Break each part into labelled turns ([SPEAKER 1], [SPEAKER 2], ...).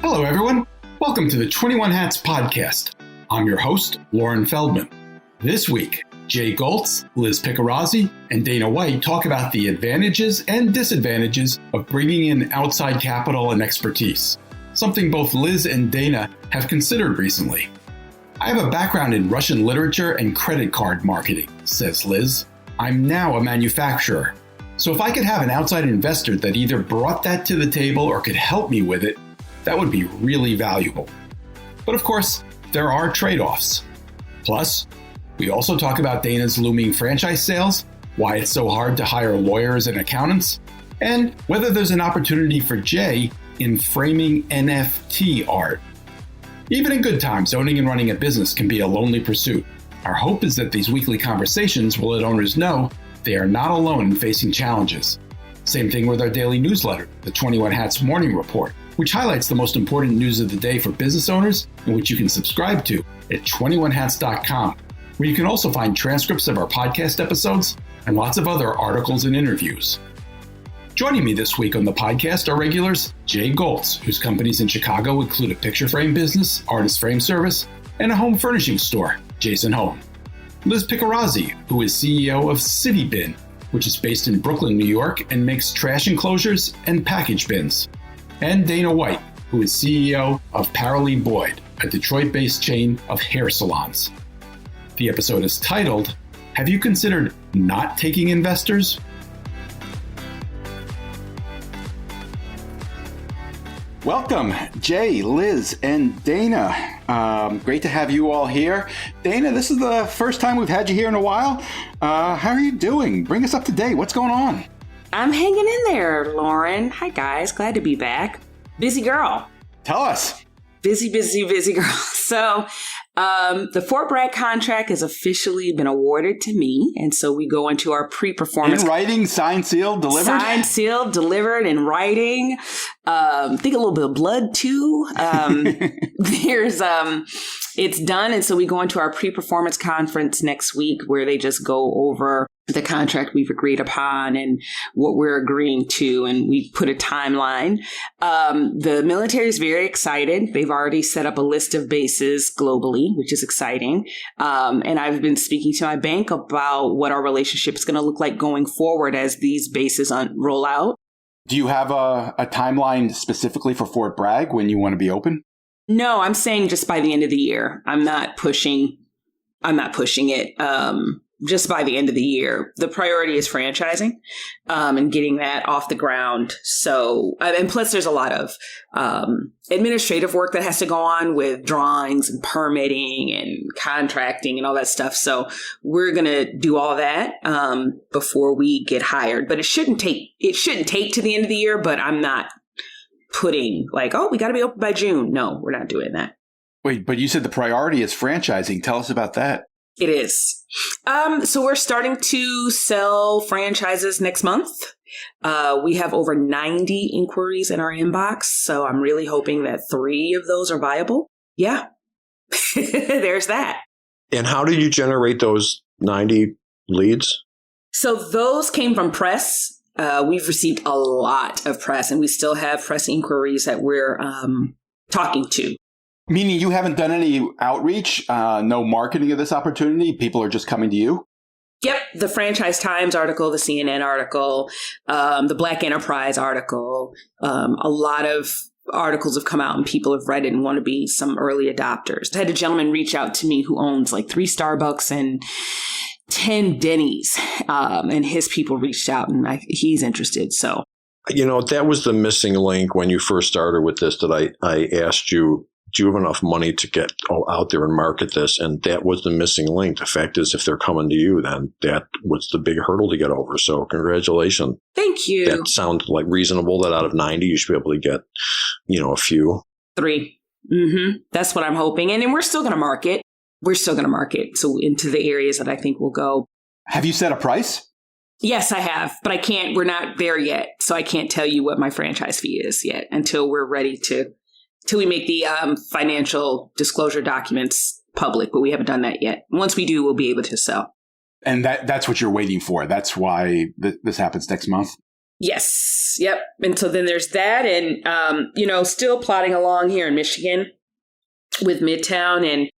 [SPEAKER 1] Hello, everyone. Welcome to the 21 Hats podcast. I'm your host, Lauren Feldman. This week, Jay Goltz, Liz Picarazzi, and Dana White talk about the advantages and disadvantages of bringing in outside capital and expertise, something both Liz and Dana have considered recently. I have a background in Russian literature and credit card marketing, says Liz. I'm now a manufacturer. So if I could have an outside investor that either brought that to the table or could help me with it, that would be really valuable. But of course, there are trade-offs. Plus, we also talk about Dana's looming franchise sales, why it's so hard to hire lawyers and accountants, and whether there's an opportunity for Jay in framing NFT art. Even in good times, owning and running a business can be a lonely pursuit. Our hope is that these weekly conversations will let owners know they are not alone in facing challenges. Same thing with our daily newsletter, the 21 Hats Morning Report, which highlights the most important news of the day for business owners and which you can subscribe to at 21hats.com, where you can also find transcripts of our podcast episodes and lots of other articles and interviews. Joining me this week on the podcast are regulars Jay Goltz, whose companies in Chicago include a picture frame business, artist frame service, and a home furnishing store, Jason Home. Liz Picarazzi, who is CEO of City Bin, which is based in Brooklyn, New York, and makes trash enclosures and package bins. And Dana White, who is CEO of Paralee Boyd, a Detroit-based chain of hair salons. The episode is titled, Have You Considered Not Taking Investors? Welcome, Jay, Liz, and Dana. Great to have you all here. Dana, this is the first time we've had you here in a while. How are you doing? Bring us up to date. What's going on?
[SPEAKER 2] I'm hanging in there, Lauren. Hi, guys. Glad to be back. Busy girl.
[SPEAKER 1] Tell us.
[SPEAKER 2] Busy girl. So the Fort Bragg contract has officially been awarded to me. And so we go into our pre-performance.
[SPEAKER 1] In writing, signed, sealed, delivered?
[SPEAKER 2] Signed, sealed, delivered, in writing. Think a little bit of blood, too. It's done. And so we go into our pre-performance conference next week where they just go over the contract we've agreed upon and what we're agreeing to, and we put a timeline. The military is very excited. They've already set up a list of bases globally, which is exciting. And I've been speaking to my bank about what our relationship is going to look like going forward as these bases roll out.
[SPEAKER 1] Do you have a timeline specifically for Fort Bragg when you want to be open?
[SPEAKER 2] No, I'm saying just by the end of the year. I'm not pushing it. Just by the end of the year. The priority is franchising and getting that off the ground. So, and plus there's a lot of administrative work that has to go on with drawings and permitting and contracting and all that stuff. So we're going to do all that before we get hired. But it shouldn't take to the end of the year, but I'm not putting like, oh, we got to be open by June. No, we're not doing that.
[SPEAKER 1] Wait, but you said the priority is franchising. Tell us about that.
[SPEAKER 2] It is. So we're starting to sell franchises next month. We have over 90 inquiries in our inbox. So I'm really hoping that 3 of those are viable. Yeah, there's that.
[SPEAKER 3] And how did you generate those 90 leads?
[SPEAKER 2] So those came from press. We've received a lot of press, and we still have press inquiries that we're talking to.
[SPEAKER 1] Meaning you haven't done any outreach, no marketing of this opportunity? People are just coming to you?
[SPEAKER 2] Yep. The Franchise Times article, the CNN article, the Black Enterprise article. A lot of articles have come out and people have read it and want to be some early adopters. I had a gentleman reach out to me who owns like 3 Starbucks and 10 Denny's, and his people reached out and he's interested. So,
[SPEAKER 3] that was the missing link when you first started with this that I asked you, do you have enough money to get out there and market this? And that was the missing link. The fact is, if they're coming to you, then that was the big hurdle to get over. So congratulations.
[SPEAKER 2] Thank you.
[SPEAKER 3] That sounds like reasonable that out of 90, you should be able to get, a few.
[SPEAKER 2] 3. Mm-hmm. That's what I'm hoping. And then we're still going to market. So into the areas that I think will go.
[SPEAKER 1] Have you set a price?
[SPEAKER 2] Yes, I have, but we're not there yet. So I can't tell you what my franchise fee is yet until we're ready till we make the financial disclosure documents public, but we haven't done that yet. Once we do, we'll be able to sell.
[SPEAKER 1] And that's what you're waiting for. That's why this happens next month?
[SPEAKER 2] Yes. Yep. And so then there's that. And, still plodding along here in Michigan with Midtown. And,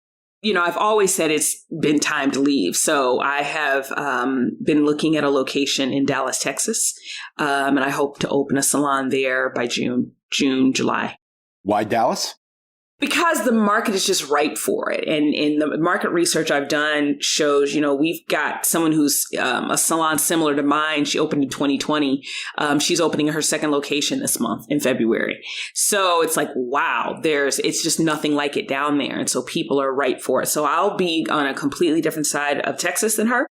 [SPEAKER 2] I've always said it's been time to leave. So I have been looking at a location in Dallas, Texas. And I hope to open a salon there by June, July.
[SPEAKER 1] Why Dallas?
[SPEAKER 2] Because the market is just ripe for it. And the market research I've done shows, we've got someone who's a salon similar to mine. She opened in 2020. She's opening her second location this month in February. So it's like, wow, it's just nothing like it down there. And so people are ripe for it. So I'll be on a completely different side of Texas than her.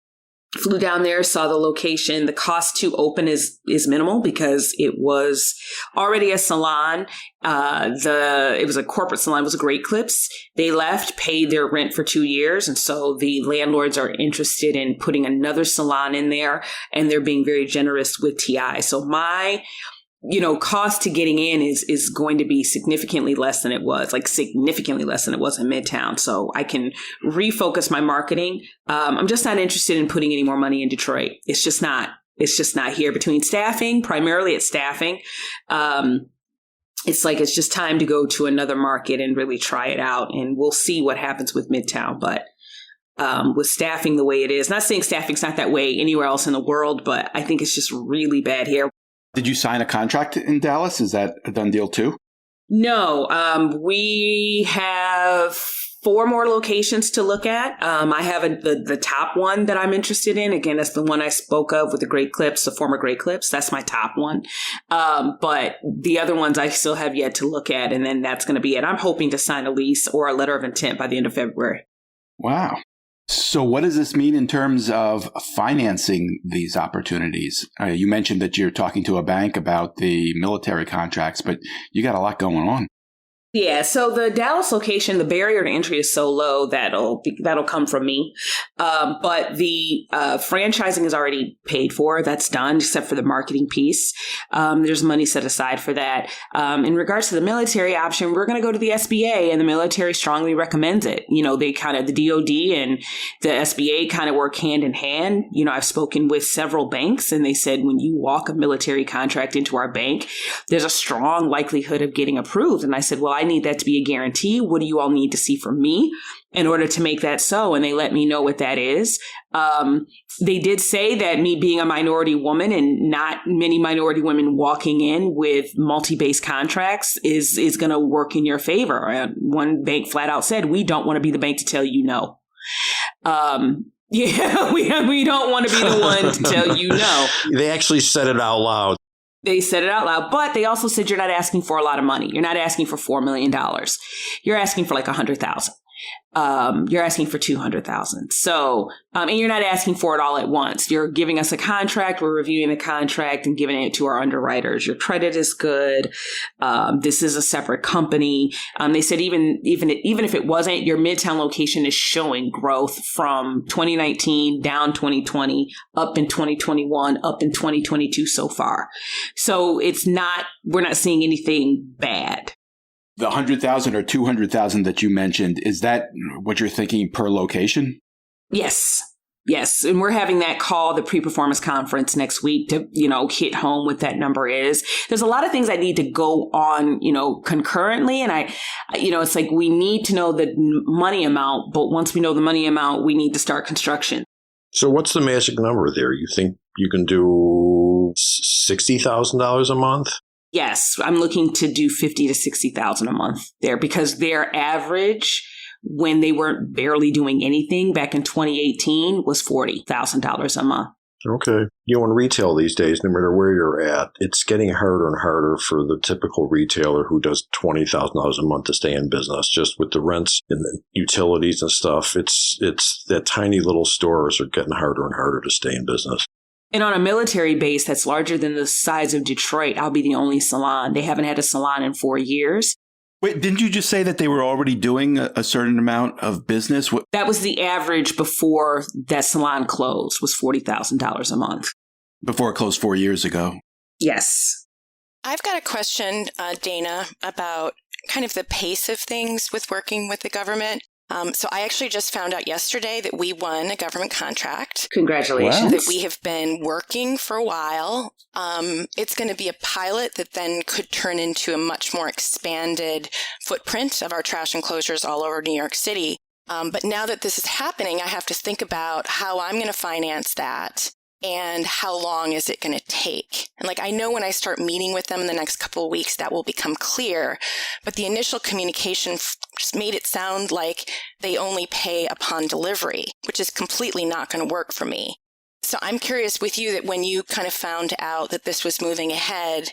[SPEAKER 2] Flew down there, saw the location. The cost to open is minimal because it was already a salon. It was a corporate salon. It was a Great Clips. They left, paid their rent for 2 years. And so the landlords are interested in putting another salon in there, and they're being very generous with TI. So my cost to getting in is going to be significantly less than it was, in Midtown. So I can refocus my marketing. I'm just not interested in putting any more money in Detroit. It's just not here. Between staffing, primarily it's staffing. It's just time to go to another market and really try it out. And we'll see what happens with Midtown. But with staffing the way it is, not saying staffing's not that way anywhere else in the world, but I think it's just really bad here.
[SPEAKER 1] Did you sign a contract in Dallas? Is that a done deal too?
[SPEAKER 2] No, we have 4 more locations to look at. I have the top one that I'm interested in. Again, that's the one I spoke of with the Great Clips, the former Great Clips. That's my top one. But the other ones I still have yet to look at. And then that's going to be it. I'm hoping to sign a lease or a letter of intent by the end of February.
[SPEAKER 1] Wow. So what does this mean in terms of financing these opportunities? You mentioned that you're talking to a bank about the military contracts, but you got a lot going on.
[SPEAKER 2] Yeah, so the Dallas location, the barrier to entry is so low that'll come from me. But the franchising is already paid for. That's done, except for the marketing piece. There's money set aside for that. In regards to the military option, we're going to go to the SBA, and the military strongly recommends it. They the DOD and the SBA kind of work hand in hand. I've spoken with several banks, and they said when you walk a military contract into our bank, there's a strong likelihood of getting approved. And I said, well, I need that to be a guarantee. What do you all need to see from me in order to make that so? And they let me know what that is. They did say that me being a minority woman and not many minority women walking in with multi-base contracts is going to work in your favor. One bank flat out said, we don't want to be the bank to tell you no. Yeah, we don't want to be the one to tell you no.
[SPEAKER 3] They actually said it out loud.
[SPEAKER 2] They said it out loud, but they also said you're not asking for a lot of money. You're not asking for $4 million. You're asking for like $100,000. You're asking for $200,000. So, and you're not asking for it all at once. You're giving us a contract. We're reviewing the contract and giving it to our underwriters. Your credit is good. This is a separate company. They said even if it wasn't, your Midtown location is showing growth from 2019 down 2020, up in 2021, up in 2022 so far. So we're not seeing anything bad.
[SPEAKER 1] The 100,000 or 200,000 that you mentioned, is that what you're thinking per location?
[SPEAKER 2] Yes. And we're having that call, the pre-performance conference next week to, hit home what that number is. There's a lot of things I need to go on, concurrently. And it's like we need to know the money amount. But once we know the money amount, we need to start construction.
[SPEAKER 3] So what's the magic number there? You think you can do $60,000 a month?
[SPEAKER 2] Yes, I'm looking to do $50,000 to $60,000 a month there because their average when they weren't barely doing anything back in 2018 was $40,000 a month.
[SPEAKER 3] Okay. In retail these days, no matter where you're at, it's getting harder and harder for the typical retailer who does $20,000 a month to stay in business. Just with the rents and the utilities and stuff, it's that tiny little stores are getting harder and harder to stay in business.
[SPEAKER 2] And on a military base that's larger than the size of Detroit, I'll be the only salon. They haven't had a salon in 4 years.
[SPEAKER 1] Wait, didn't you just say that they were already doing a certain amount of business?
[SPEAKER 2] That was the average before that salon closed, was $40,000 a month.
[SPEAKER 1] Before it closed 4 years ago?
[SPEAKER 2] Yes.
[SPEAKER 4] I've got a question, Dana, about kind of the pace of things with working with the government. So I actually just found out yesterday that we won a government contract.
[SPEAKER 2] Congratulations.
[SPEAKER 4] That we have been working for a while. It's going to be a pilot that then could turn into a much more expanded footprint of our trash enclosures all over New York City. But now that this is happening, I have to think about how I'm going to finance that and how long is it going to take. And I know when I start meeting with them in the next couple of weeks, that will become clear. But the initial communication just made it sound like they only pay upon delivery, which is completely not going to work for me. So I'm curious with you that when you kind of found out that this was moving ahead,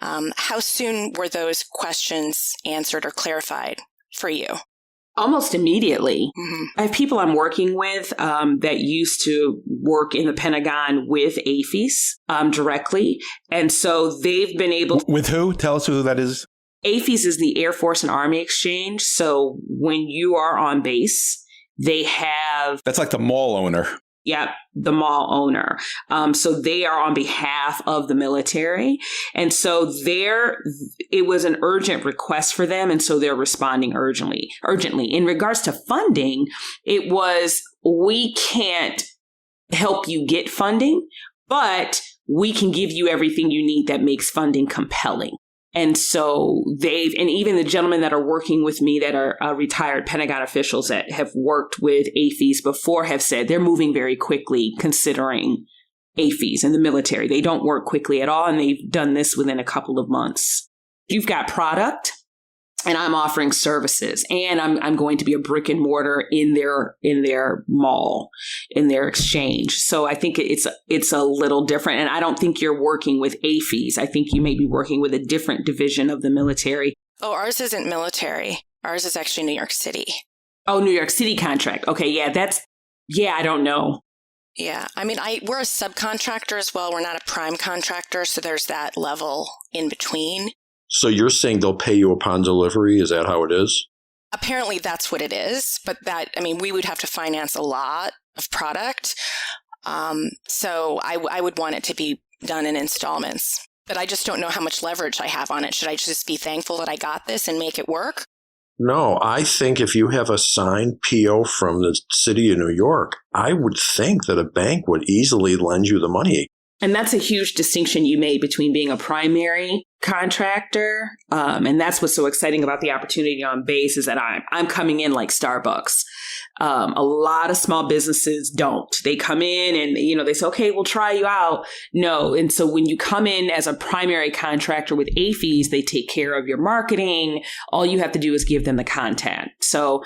[SPEAKER 4] how soon were those questions answered or clarified for you?
[SPEAKER 2] Almost immediately.
[SPEAKER 4] Mm-hmm.
[SPEAKER 2] I have people I'm working with that used to work in the Pentagon with AAFES directly. And so they've been able to...
[SPEAKER 5] With who? Tell us who that is.
[SPEAKER 2] AAFES is the Air Force and Army Exchange. So when you are on base, they have...
[SPEAKER 5] That's like the mall owner.
[SPEAKER 2] Yeah, the mall owner. So they are on behalf of the military. And so it was an urgent request for them. And so they're responding urgently. In regards to funding, it was, we can't help you get funding, but we can give you everything you need that makes funding compelling. And so and even the gentlemen that are working with me that are retired Pentagon officials that have worked with AAFES before have said they're moving very quickly considering AAFES in the military. They don't work quickly at all, and they've done this within a couple of months. You've got product, and I'm offering services, and I'm going to be a brick and mortar in their mall, in their exchange. So I think it's a little different, and I don't think you're working with AAFES. I think you may be working with a different division of the military.
[SPEAKER 4] Oh, ours isn't military. Ours is actually New York City.
[SPEAKER 2] Oh, New York City contract. Okay, yeah, I don't know.
[SPEAKER 4] Yeah, I mean, we're a subcontractor as well. We're not a prime contractor, so there's that level in between.
[SPEAKER 3] So you're saying they'll pay you upon delivery? Is that how it is?
[SPEAKER 4] Apparently that's what it is. But we would have to finance a lot of product. So I would want it to be done in installments. But I just don't know how much leverage I have on it. Should I just be thankful that I got this and make it work?
[SPEAKER 3] No, I think if you have a signed PO from the city of New York, I would think that a bank would easily lend you the money.
[SPEAKER 2] And that's a huge distinction you made between being a primary contractor. And that's what's so exciting about the opportunity on base is that I'm coming in like Starbucks. A lot of small businesses don't. They come in and, they say, okay, we'll try you out. No. And so when you come in as a primary contractor with AAFES, they take care of your marketing. All you have to do is give them the content. So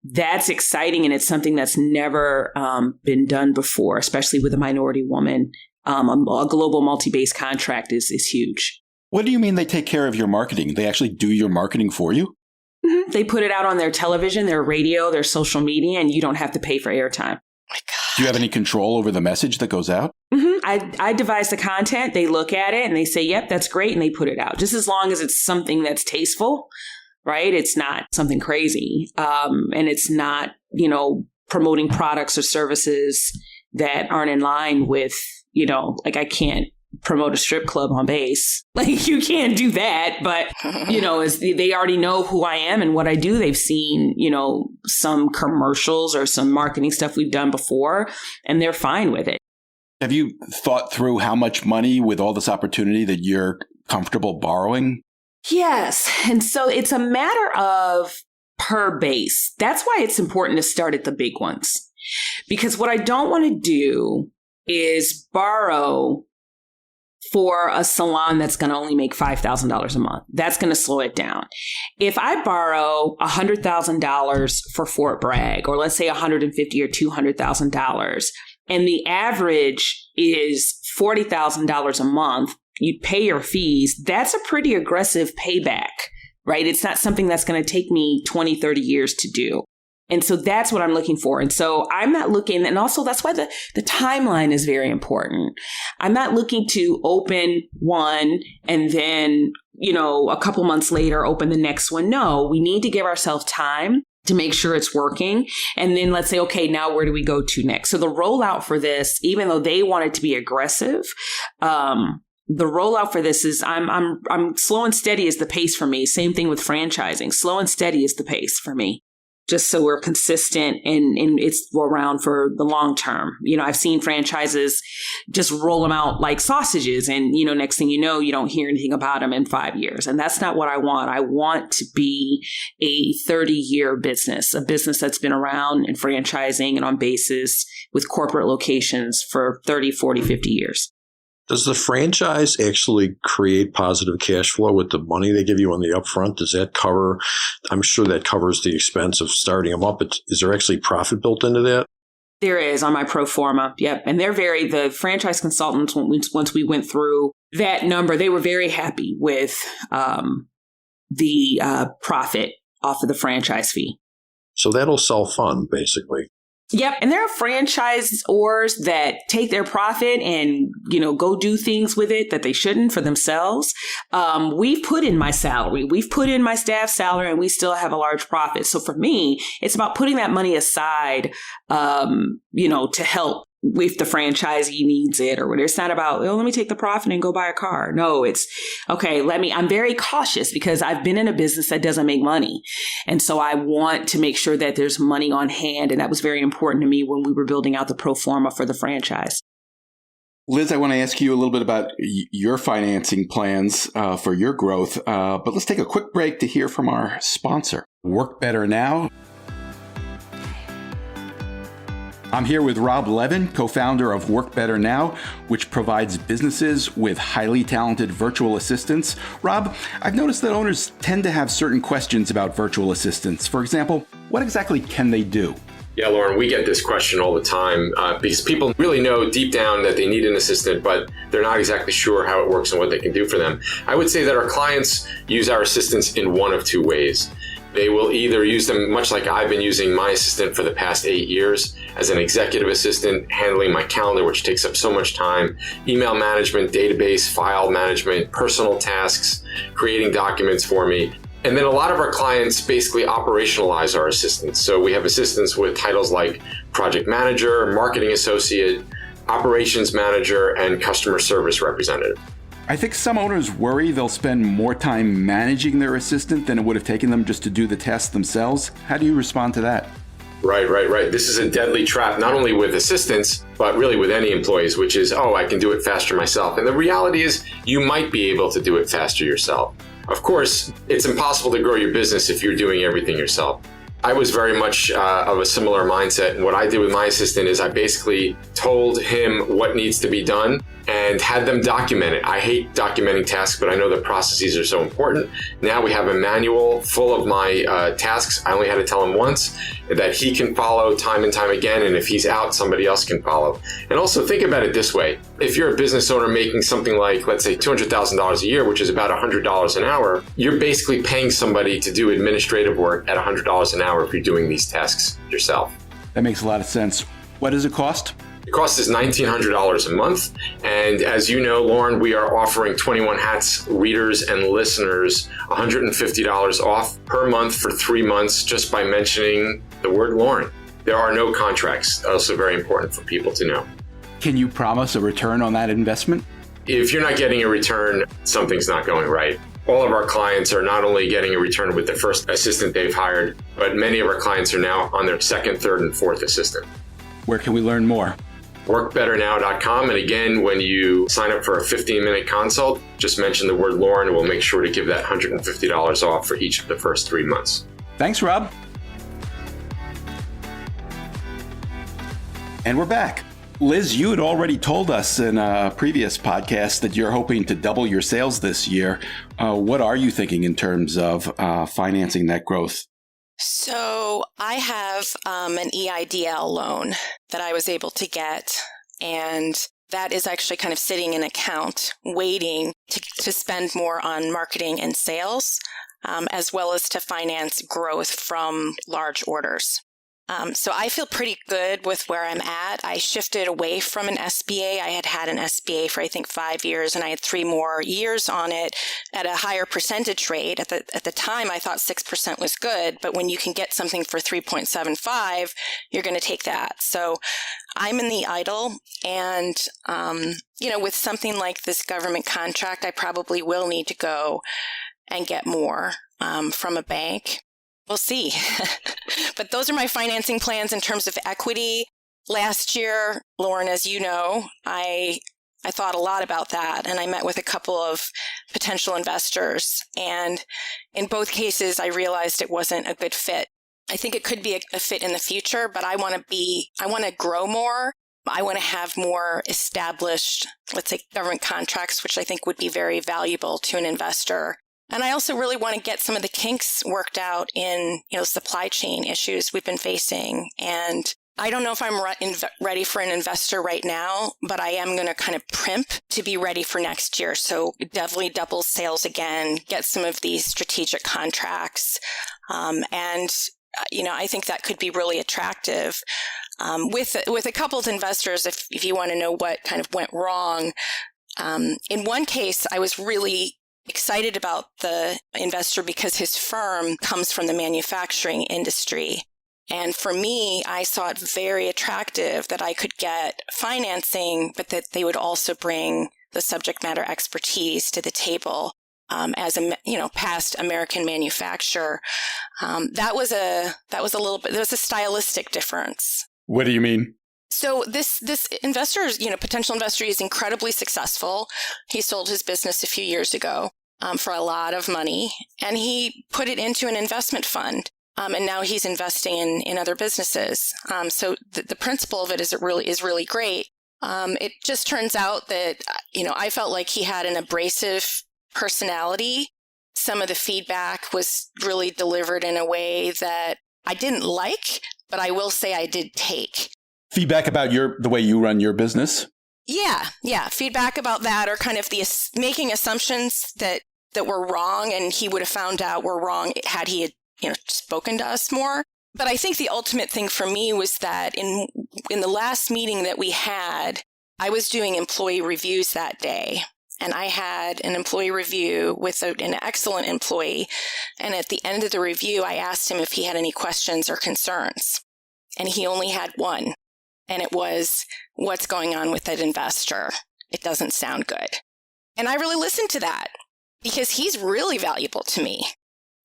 [SPEAKER 2] that's exciting. And it's something that's never been done before, especially with a minority woman. A global multi-base contract is huge.
[SPEAKER 5] What do you mean they take care of your marketing? They actually do your marketing for you?
[SPEAKER 2] Mm-hmm. They put it out on their television, their radio, their social media, and you don't have to pay for airtime.
[SPEAKER 4] Oh my God.
[SPEAKER 5] Do you have any control over the message that goes out?
[SPEAKER 2] Mm-hmm. I devise the content. They look at it and they say, yep, that's great. And they put it out. Just as long as it's something that's tasteful, right? It's not something crazy. And it's not, promoting products or services that aren't in line with, I can't promote a strip club on base. You can't do that. But, as they already know who I am and what I do. They've seen, some commercials or some marketing stuff we've done before, and they're fine with it.
[SPEAKER 5] Have you thought through how much money with all this opportunity that you're comfortable borrowing?
[SPEAKER 2] Yes. And so it's a matter of per base. That's why it's important to start at the big ones. Because what I don't want to do is borrow for a salon that's going to only make $5,000 a month. That's going to slow it down. If I borrow $100,000 for Fort Bragg, or let's say $150,000 or $200,000, and the average is $40,000 a month, you pay your fees, that's a pretty aggressive payback, right? It's not something that's going to take me 20, 30 years to do. And so that's what I'm looking for. And so I'm not looking, and also that's why the timeline is very important. I'm not looking to open one and then, a couple months later, open the next one. No, we need to give ourselves time to make sure it's working. And then let's say, okay, now where do we go to next? So the rollout for this, even though they want it to be aggressive, the rollout for this is I'm slow and steady is the pace for me. Same thing with franchising. Slow and steady is the pace for me. just so we're consistent and it's around for the long term. I've seen franchises just roll them out like sausages and, next thing you know, you don't hear anything about them in 5 years. And that's not what I want. I want to be a 30-year business, a business that's been around in franchising and on basis with corporate locations for 30, 40, 50 years.
[SPEAKER 3] Does the franchise actually create positive cash flow with the money they give you on the upfront? Does that cover? I'm sure that covers the expense of starting them up. But is there actually profit built into that?
[SPEAKER 2] There is on my pro forma. Yep. And the franchise consultants, once we went through that number, they were very happy with the profit off of the franchise fee.
[SPEAKER 3] So that'll self-fund, basically.
[SPEAKER 2] Yep. And there are franchisors that take their profit and, go do things with it that they shouldn't for themselves. We've put in my salary. We've put in my staff salary and we still have a large profit. So for me, it's about putting that money aside, to help if the franchisee needs it or whatever. It's not about, let me take the profit and go buy a car. No, it's okay. I'm very cautious because I've been in a business that doesn't make money. And so I want to make sure that there's money on hand. And that was very important to me when we were building out the pro forma for the franchise.
[SPEAKER 5] Liz, I want to ask you a little bit about your financing plans for your growth. But let's take a quick break to hear from our sponsor, Work Better Now. I'm here with Rob Levin, co-founder of Work Better Now, which provides businesses with highly talented virtual assistants. Rob, I've noticed that owners tend to have certain questions about virtual assistants. For example, what exactly can they do?
[SPEAKER 6] Yeah, Lauren, we get this question all the time because people really know deep down that they need an assistant, but they're not exactly sure how it works and what they can do for them. I would say that our clients use our assistants in one of two ways. They will either use them much like I've been using my assistant for the past 8 years as an executive assistant, handling my calendar, which takes up so much time, email management, database, file management, personal tasks, creating documents for me. And then a lot of our clients basically operationalize our assistants. So we have assistants with titles like project manager, marketing associate, operations manager, and customer service representative.
[SPEAKER 5] I think some owners worry they'll spend more time managing their assistant than it would have taken them just to do the tasks themselves. How do you respond to that?
[SPEAKER 6] Right. This is a deadly trap, not only with assistants, but really with any employees, which is, I can do it faster myself. And the reality is you might be able to do it faster yourself. Of course, it's impossible to grow your business if you're doing everything yourself. I was very much of a similar mindset. And what I did with my assistant is I basically told him what needs to be done and had them document it. I hate documenting tasks, but I know the processes are so important. Now we have a manual full of my tasks. I only had to tell him once that he can follow time and time again. And if he's out, somebody else can follow. And also think about it this way. If you're a business owner making something like, let's say, $200,000 a year, which is about $100 an hour, you're basically paying somebody to do administrative work at $100 an hour if you're doing these tasks yourself.
[SPEAKER 5] That makes a lot of sense. What does it cost?
[SPEAKER 6] The cost is $1,900 a month. And as you know, Lauren, we are offering 21 Hats readers and listeners $150 off per month for 3 months just by mentioning the word Lauren. There are no contracts. Also very important for people to know.
[SPEAKER 5] Can you promise a return on that investment?
[SPEAKER 6] If you're not getting a return, something's not going right. All of our clients are not only getting a return with the first assistant they've hired, but many of our clients are now on their second, third, and fourth assistant.
[SPEAKER 5] Where can we learn more?
[SPEAKER 6] WorkBetterNow.com. And again, when you sign up for a 15-minute consult, just mention the word Lauren and we'll make sure to give that $150 off for each of the first 3 months.
[SPEAKER 5] Thanks, Rob. And we're back. Liz, you had already told us in a previous podcast that you're hoping to double your sales this year. What are you thinking in terms of financing that growth?
[SPEAKER 4] So I have an EIDL loan that I was able to get, and that is actually kind of sitting in account waiting to spend more on marketing and sales, as well as to finance growth from large orders. So I feel pretty good with where I'm at. I shifted away from an SBA. I had an SBA for, I think, 5 years, and I had 3 more years on it at a higher percentage rate. At the time, I thought 6% was good, but when you can get something for 3.75, you're going to take that. So I'm in the EIDL, and, with something like this government contract, I probably will need to go and get more from a bank. We'll see. But those are my financing plans in terms of equity. Last year, Lauren, as you know, I thought a lot about that, and I met with a couple of potential investors. And in both cases, I realized it wasn't a good fit. I think it could be a fit in the future, but I want to grow more. I want to have more established, let's say, government contracts, which I think would be very valuable to an investor. And I also really want to get some of the kinks worked out in, supply chain issues we've been facing. And I don't know if I'm ready for an investor right now, but I am going to kind of primp to be ready for next year. So definitely double sales again, get some of these strategic contracts. I think that could be really attractive. With a couple of investors, if you want to know what kind of went wrong. In one case, I was really excited about the investor because his firm comes from the manufacturing industry. And for me, I saw it very attractive that I could get financing, but that they would also bring the subject matter expertise to the table as a past American manufacturer. That was a stylistic difference.
[SPEAKER 5] What do you mean?
[SPEAKER 4] So this investor, potential investor, is incredibly successful. He sold his business a few years ago for a lot of money, and he put it into an investment fund. And now he's investing in other businesses. So the principle of it is really great. It just turns out that, I felt like he had an abrasive personality. Some of the feedback was really delivered in a way that I didn't like, but I will say I did take.
[SPEAKER 5] Feedback about the way you run your business? Yeah.
[SPEAKER 4] Feedback about that, or kind of making assumptions that were wrong, and he would have found out were wrong had he spoken to us more. But I think the ultimate thing for me was that in the last meeting that we had, I was doing employee reviews that day. And I had an employee review with an excellent employee. And at the end of the review, I asked him if he had any questions or concerns. And he only had one. And it was, what's going on with that investor? It doesn't sound good. And I really listened to that because he's really valuable to me.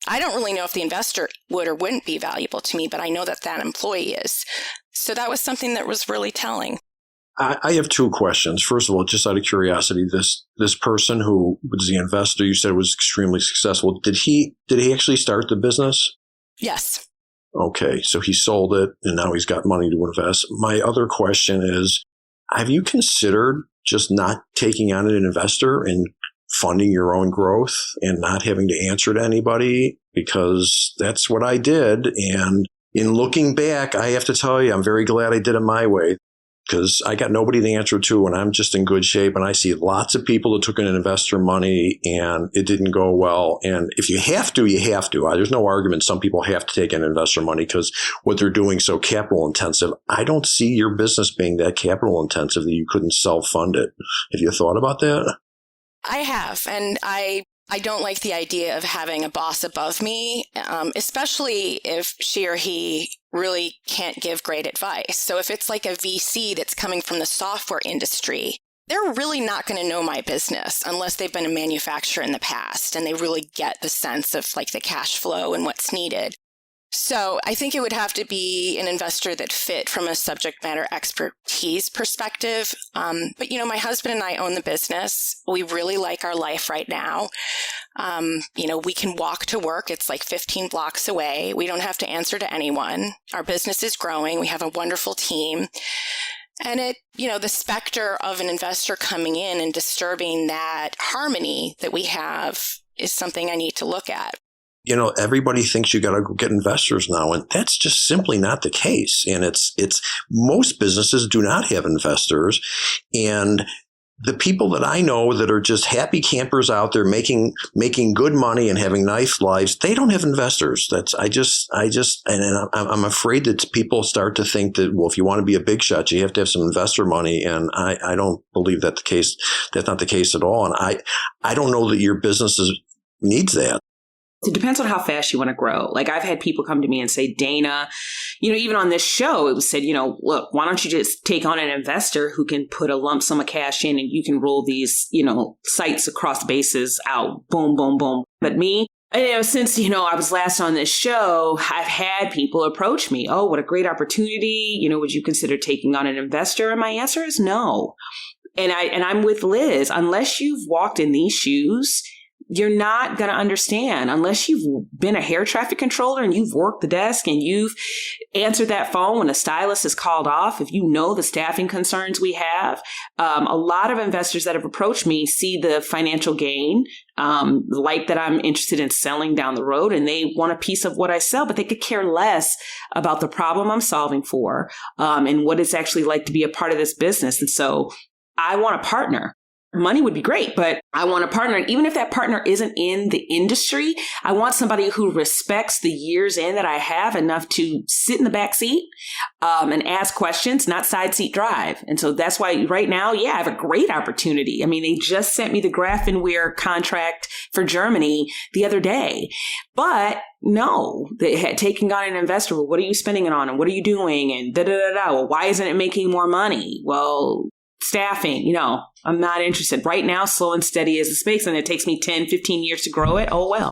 [SPEAKER 4] I don't really know if the investor would or wouldn't be valuable to me, but I know that employee is. So that was something that was really telling.
[SPEAKER 3] I have two questions. First of all, just out of curiosity, this person who was the investor you said was extremely successful. Did he actually start the business?
[SPEAKER 4] Yes.
[SPEAKER 3] Okay, so he sold it and now he's got money to invest. My other question is, have you considered just not taking on an investor and funding your own growth and not having to answer to anybody? Because that's what I did. And in looking back, I have to tell you, I'm very glad I did it my way, because I got nobody to answer to and I'm just in good shape. And I see lots of people that took in investor money and it didn't go well. And if you have to, you have to. There's no argument. Some people have to take in investor money because what they're doing is so capital intensive. I don't see your business being that capital intensive that you couldn't self-fund it. Have you thought about that?
[SPEAKER 4] I have. And I don't like the idea of having a boss above me, especially if she or he really can't give great advice. So if it's like a VC that's coming from the software industry, they're really not going to know my business unless they've been a manufacturer in the past and they really get the sense of like the cash flow and what's needed. So I think it would have to be an investor that fit from a subject matter expertise perspective. But, my husband and I own the business. We really like our life right now. We can walk to work. It's like 15 blocks away. We don't have to answer to anyone. Our business is growing. We have a wonderful team. And the specter of an investor coming in and disturbing that harmony that we have is something I need to look at.
[SPEAKER 3] Everybody thinks you got to go get investors now, and that's just simply not the case. And it's most businesses do not have investors. And the people that I know that are just happy campers out there making good money and having nice lives, they don't have investors. I'm afraid that people start to think that, well, if you want to be a big shot, you have to have some investor money. And I don't believe that's the case. That's not the case at all. And I don't know that your business needs that.
[SPEAKER 2] It depends on how fast you want to grow. Like I've had people come to me and say, Dana, even on this show, it was said, look, why don't you just take on an investor who can put a lump sum of cash in and you can roll these, sites across bases out, boom, boom, boom. But me, Since, I was last on this show, I've had people approach me. Oh, what a great opportunity. Would you consider taking on an investor? And my answer is no. And I'm with Liz. Unless you've walked in these shoes, you're not going to understand. Unless you've been a hair traffic controller and you've worked the desk and you've answered that phone when a stylist is called off, if you know the staffing concerns we have, a lot of investors that have approached me see the financial gain, like that I'm interested in selling down the road, and they want a piece of what I sell, but they could care less about the problem I'm solving for, and what it's actually like to be a part of this business. And so I want a partner. Money would be great, but I want a partner. And even if that partner isn't in the industry, I want somebody who respects the years in that I have enough to sit in the back seat and ask questions, not side seat drive. And so that's why right now, I have a great opportunity. I mean, they just sent me the Grafenwehr contract for Germany the other day. But no, they had taken on an investor. Well, what are you spending it on? And what are you doing? And da-da-da-da. Well, why isn't it making more money? Well, staffing, I'm not interested. Right now, slow and steady is the space, and it takes me 10, 15 years to grow it. Oh, well.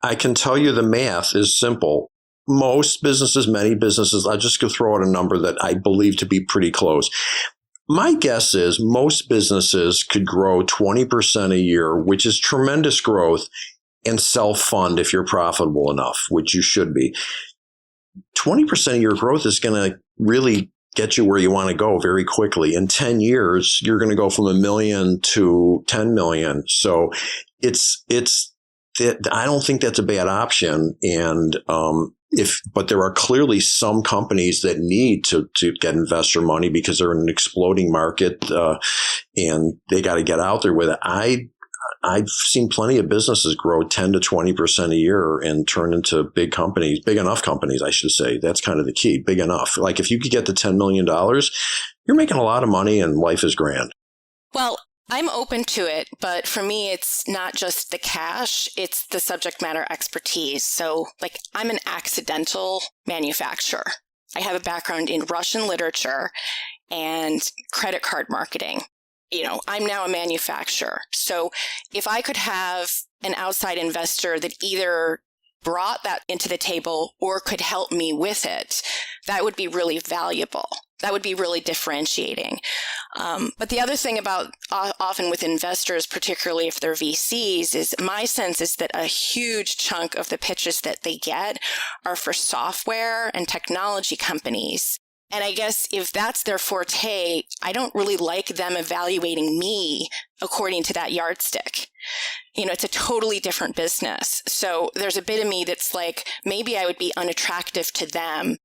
[SPEAKER 3] I can tell you the math is simple. Most businesses, many businesses, I'll just go throw out a number that I believe to be pretty close. My guess is most businesses could grow 20% a year, which is tremendous growth, and self-fund if you're profitable enough, which you should be. 20% of your growth is going to really get you where you want to go very quickly. In 10 years, you're going to go from $1 million to 10 million. So I don't think that's a bad option. And, but there are clearly some companies that need to get investor money because they're in an exploding market, and they got to get out there with it. I've seen plenty of businesses grow 10 to 20% a year and turn into big companies, big enough companies, I should say. That's kind of the key, big enough. Like if you could get to $10 million, you're making a lot of money and life is grand.
[SPEAKER 4] Well, I'm open to it, but for me, it's not just the cash, it's the subject matter expertise. So I'm an accidental manufacturer. I have a background in Russian literature and credit card marketing. I'm now a manufacturer. So if I could have an outside investor that either brought that into the table or could help me with it, that would be really valuable. That would be really differentiating. But the other thing about often with investors, particularly if they're VCs, is my sense is that a huge chunk of the pitches that they get are for software and technology companies. And I guess if that's their forte, I don't really like them evaluating me according to that yardstick. It's a totally different business. So there's a bit of me that's like, maybe I would be unattractive to them.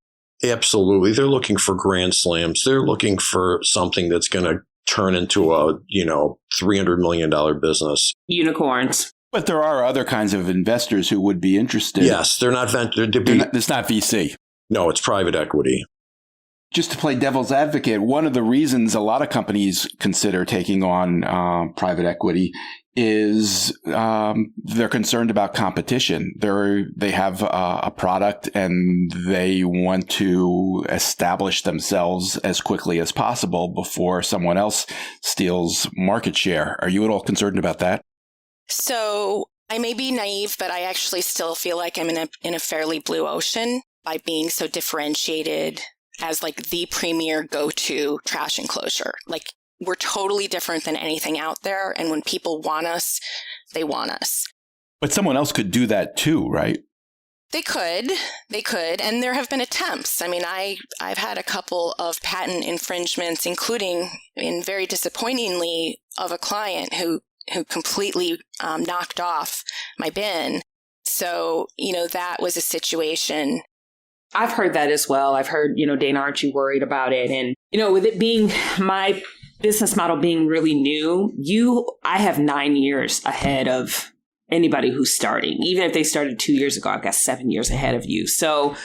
[SPEAKER 3] Absolutely. They're looking for grand slams. They're looking for something that's going to turn into a, $300 million business.
[SPEAKER 2] Unicorns.
[SPEAKER 5] But there are other kinds of investors who would be interested.
[SPEAKER 3] Yes, they're not
[SPEAKER 5] it's not VC.
[SPEAKER 3] No, it's private equity.
[SPEAKER 5] Just to play devil's advocate, one of the reasons a lot of companies consider taking on private equity is they're concerned about competition. They have a product and they want to establish themselves as quickly as possible before someone else steals market share. Are you at all concerned about that?
[SPEAKER 4] So I may be naive, but I actually still feel like I'm in a fairly blue ocean by being so differentiated as the premier go-to trash enclosure. We're totally different than anything out there. And when people want us, they want us.
[SPEAKER 5] But someone else could do that too, right?
[SPEAKER 4] They could. And there have been attempts. I mean, I've had a couple of patent infringements, including, and very disappointingly, of a client who completely knocked off my bin. So, that was a situation.
[SPEAKER 2] I've heard that as well. I've heard, Dana, aren't you worried about it? And, with it being my business model being really new, I have 9 years ahead of anybody who's starting. Even if they started 2 years ago, I've got 7 years ahead of you. So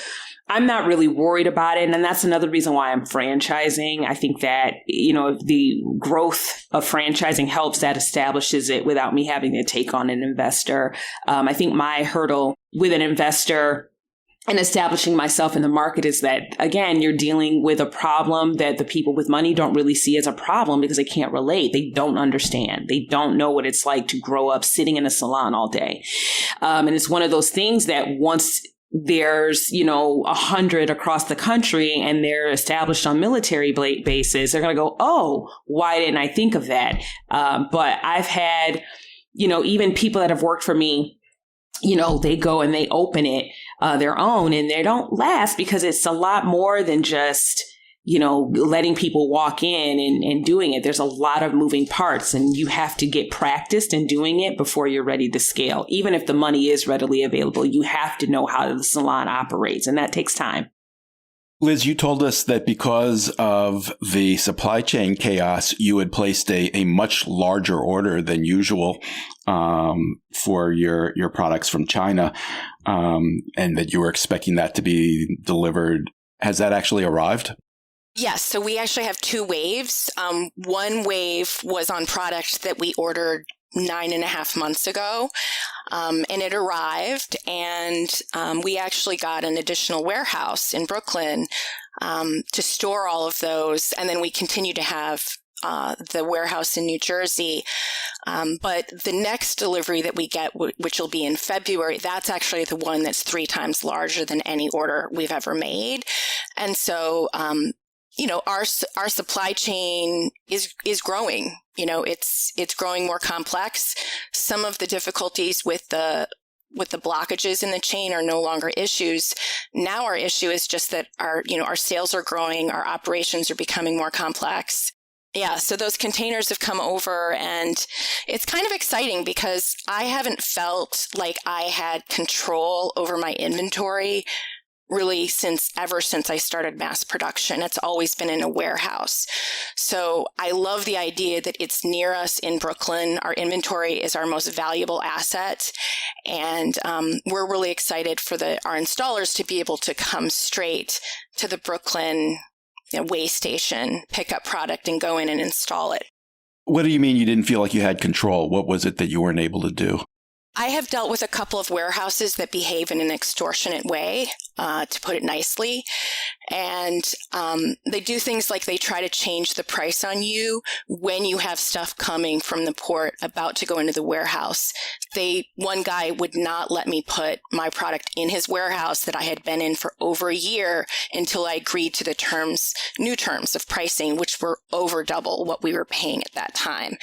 [SPEAKER 2] I'm not really worried about it. And that's another reason why I'm franchising. I think that, the growth of franchising helps, that establishes it without me having to take on an investor. I think my hurdle with an investor and establishing myself in the market is that, again, you're dealing with a problem that the people with money don't really see as a problem because they can't relate. They don't understand. They don't know what it's like to grow up sitting in a salon all day. And it's one of those things that once there's, 100 across the country and they're established on military bases, they're going to go, oh, why didn't I think of that? But I've had, even people that have worked for me, they go and they open it their own, and they don't last because it's a lot more than just, letting people walk in and doing it. There's a lot of moving parts, and you have to get practiced in doing it before you're ready to scale. Even if the money is readily available, you have to know how the salon operates, and that takes time.
[SPEAKER 5] Liz, you told us that because of the supply chain chaos, you had placed a much larger order than usual for your products from China, and that you were expecting that to be delivered. Has that actually arrived?
[SPEAKER 4] Yes. So we actually have two waves. One wave was on product that we ordered 9.5 months ago. And it arrived, and we actually got an additional warehouse in Brooklyn to store all of those. And then we continue to have the warehouse in New Jersey. But the next delivery that we get, which will be in February, that's actually the one that's 3 times larger than any order we've ever made. And so, our supply chain is growing. It's growing more complex. Some of the difficulties with the blockages in the chain are no longer issues. Now our issue is just that our sales are growing, our operations are becoming more complex. Yeah, so those containers have come over, and it's kind of exciting because I haven't felt like I had control over my inventory really ever since I started mass production. It's always been in a warehouse. So I love the idea that it's near us in Brooklyn. Our inventory is our most valuable asset. And we're really excited for our installers to be able to come straight to the Brooklyn way station, pick up product and go in and install it.
[SPEAKER 5] What do you mean you didn't feel like you had control? What was it that you weren't able to do?
[SPEAKER 4] I have dealt with a couple of warehouses that behave in an extortionate way, to put it nicely. And they do things like they try to change the price on you when you have stuff coming from the port about to go into the warehouse. One guy would not let me put my product in his warehouse that I had been in for over a year until I agreed to the new terms of pricing, which were over double what we were paying at that time.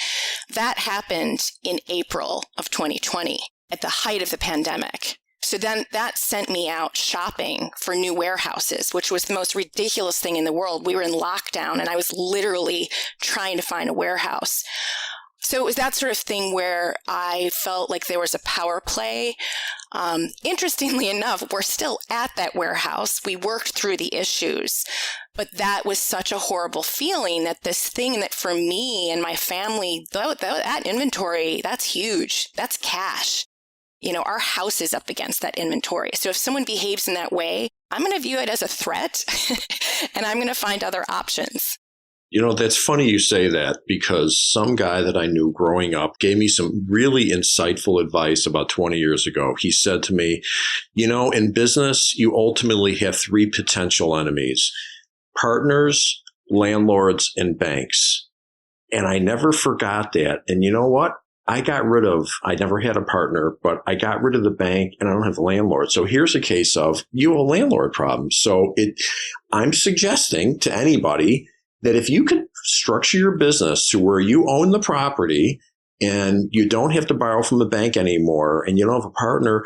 [SPEAKER 4] That happened in April of 2020 at the height of the pandemic. So then that sent me out shopping for new warehouses, which was the most ridiculous thing in the world. We were in lockdown and I was literally trying to find a warehouse. So it was that sort of thing where I felt like there was a power play. Interestingly enough, we're still at that warehouse. We worked through the issues, but that was such a horrible feeling that this thing that for me and my family, that inventory, that's huge. That's cash. Our house is up against that inventory. So if someone behaves in that way, I'm going to view it as a threat and I'm going to find other options.
[SPEAKER 3] That's funny you say that, because some guy that I knew growing up gave me some really insightful advice about 20 years ago. He said to me, in business, you ultimately have 3 potential enemies: partners, landlords, and banks. And I never forgot that. And you know what? I never had a partner, but I got rid of the bank and I don't have a landlord. So here's a case of you have a landlord problem. So I'm suggesting to anybody that if you could structure your business to where you own the property and you don't have to borrow from the bank anymore and you don't have a partner,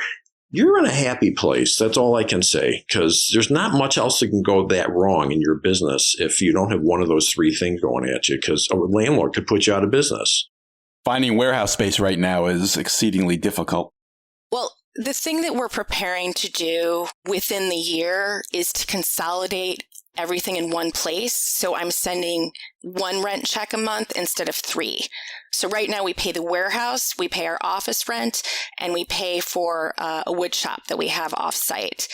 [SPEAKER 3] you're in a happy place. That's all I can say, because there's not much else that can go that wrong in your business if you don't have one of those 3 things going at you, because a landlord could put you out of business.
[SPEAKER 5] Finding warehouse space right now is exceedingly difficult.
[SPEAKER 4] Well, the thing that we're preparing to do within the year is to consolidate everything in one place. So I'm sending 1 rent check a month instead of 3. So right now we pay the warehouse, we pay our office rent, and we pay for a wood shop that we have off-site.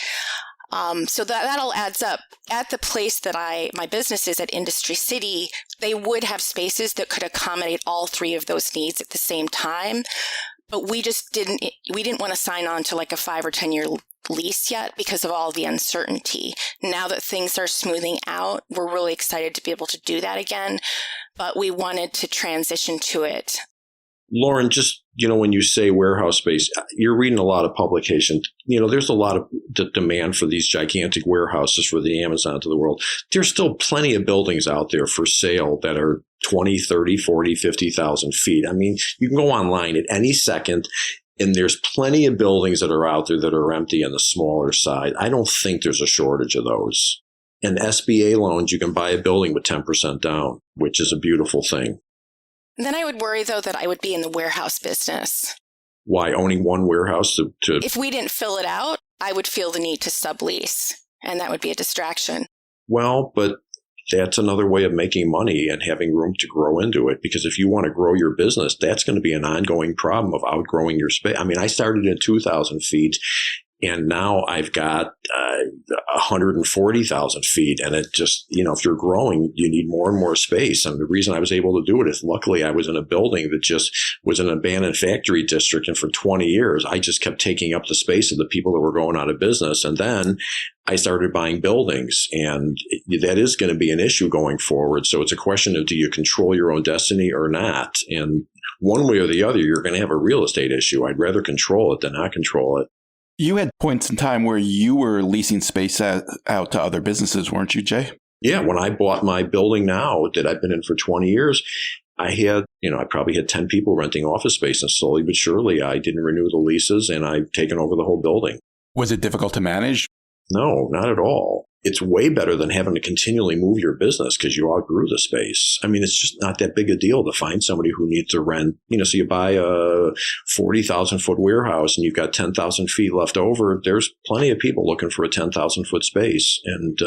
[SPEAKER 4] So that all adds up. At the place that my business is at Industry City, they would have spaces that could accommodate all 3 of those needs at the same time. But we didn't want to sign on to like a 5 or 10 year lease yet because of all the uncertainty. Now that things are smoothing out, we're really excited to be able to do that again, but we wanted to transition to it.
[SPEAKER 3] Lauren, just, when you say warehouse space, you're reading a lot of publications. There's a lot of demand for these gigantic warehouses for the Amazons of the world. There's still plenty of buildings out there for sale that are 20, 30, 40, 50,000 feet. I mean, you can go online at any second, and there's plenty of buildings that are out there that are empty on the smaller side. I don't think there's a shortage of those. And SBA loans, you can buy a building with 10% down, which is a beautiful thing.
[SPEAKER 4] Then I would worry, though, that I would be in the warehouse business.
[SPEAKER 3] Why? Owning one warehouse to...
[SPEAKER 4] If we didn't fill it out, I would feel the need to sublease, and that would be a distraction.
[SPEAKER 3] Well, but that's another way of making money and having room to grow into it. Because if you want to grow your business, that's going to be an ongoing problem of outgrowing your space. I mean, I started at 2,000 feet, and now I've got 140,000 feet. And it just, if you're growing, you need more and more space. And the reason I was able to do it is luckily I was in a building that just was an abandoned factory district. And for 20 years, I just kept taking up the space of the people that were going out of business. And then I started buying buildings, and that is going to be an issue going forward. So it's a question of, do you control your own destiny or not? And one way or the other, you're going to have a real estate issue. I'd rather control it than not control it.
[SPEAKER 5] You had points in time where you were leasing space out to other businesses, weren't you, Jay?
[SPEAKER 3] Yeah. When I bought my building now that I've been in for 20 years, I had, I probably had 10 people renting office space, and slowly but surely I didn't renew the leases and I've taken over the whole building.
[SPEAKER 5] Was it difficult to manage?
[SPEAKER 3] No, not at all. It's way better than having to continually move your business because you outgrew the space. I mean, it's just not that big a deal to find somebody who needs to rent. So you buy a 40,000 foot warehouse and you've got 10,000 feet left over. There's plenty of people looking for a 10,000 foot space. And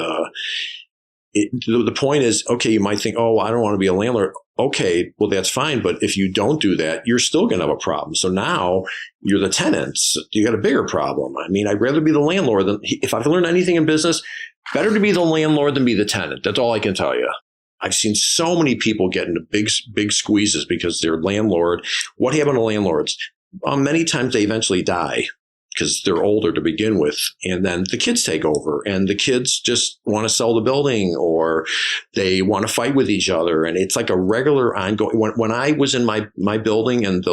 [SPEAKER 3] the point is, okay, you might think, oh, I don't want to be a landlord. Okay, well, that's fine. But if you don't do that, you're still going to have a problem. So now you're the tenants. You got a bigger problem. I mean, I'd rather be the landlord than, if I've learned anything in business, better to be the landlord than be the tenant. That's all I can tell you. I've seen so many people get into big squeezes because they're landlord. What happened to landlords? Many times they eventually die because they're older to begin with. And then the kids take over, and the kids just want to sell the building, or they want to fight with each other. And it's like a regular ongoing. When I was in my building and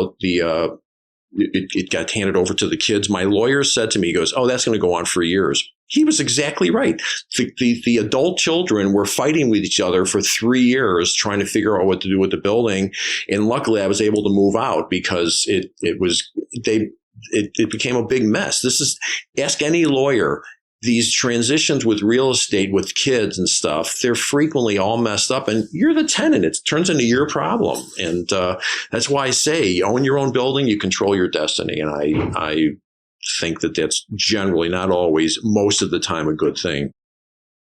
[SPEAKER 3] it got handed over to the kids, my lawyer said to me, he goes, oh, that's going to go on for years. He was exactly right. The adult children were fighting with each other for 3 years, trying to figure out what to do with the building. And luckily I was able to move out because it became a big mess. Ask any lawyer. These transitions with real estate, with kids and stuff, they're frequently all messed up, and you're the tenant. It turns into your problem. And that's why I say you own your own building, you control your destiny. And I think that that's generally, not always, most of the time, a good thing.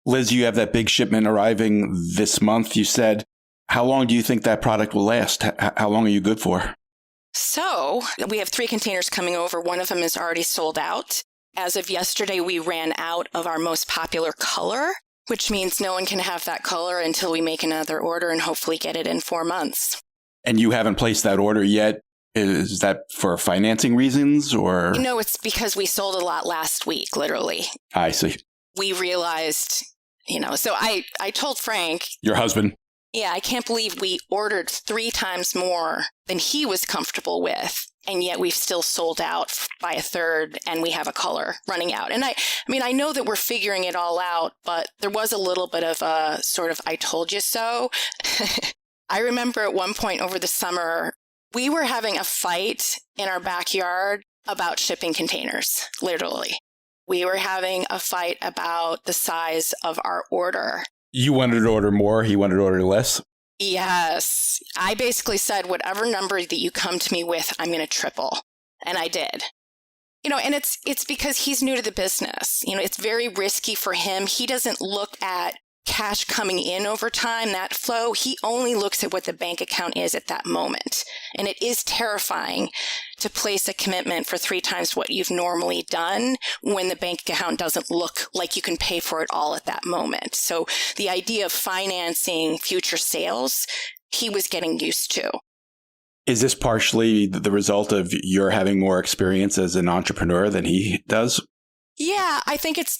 [SPEAKER 5] Liz, you have that big shipment arriving this month, you said. How long do you think that product will last? How long are you good for?
[SPEAKER 4] So we have 3 containers coming over. One of them is already sold out. As of yesterday, we ran out of our most popular color, which means no one can have that color until we make another order and hopefully get it in 4 months.
[SPEAKER 5] And you haven't placed that order yet? Is that for financing reasons or?
[SPEAKER 4] No, it's because we sold a lot last week, literally.
[SPEAKER 5] I see.
[SPEAKER 4] We realized, so I told Frank.
[SPEAKER 5] Your husband.
[SPEAKER 4] Yeah, I can't believe we ordered 3 times more than he was comfortable with. And yet we've still sold out by a third, and we have a color running out. And I know that we're figuring it all out, but there was a little bit of a sort of I told you so. I remember at one point over the summer, we were having a fight in our backyard about shipping containers, literally. We were having a fight about the size of our order.
[SPEAKER 5] You wanted to order more, he wanted to order less?
[SPEAKER 4] Yes. I basically said, whatever number that you come to me with, I'm going to triple. And I did. And it's because he's new to the business. It's very risky for him. He doesn't look at cash coming in over time, that flow. He only looks at what the bank account is at that moment. And it is terrifying to place a commitment for 3 times what you've normally done when the bank account doesn't look like you can pay for it all at that moment. So the idea of financing future sales, he was getting used to.
[SPEAKER 5] Is this partially the result of your having more experience as an entrepreneur than he does?
[SPEAKER 4] Yeah, I think it's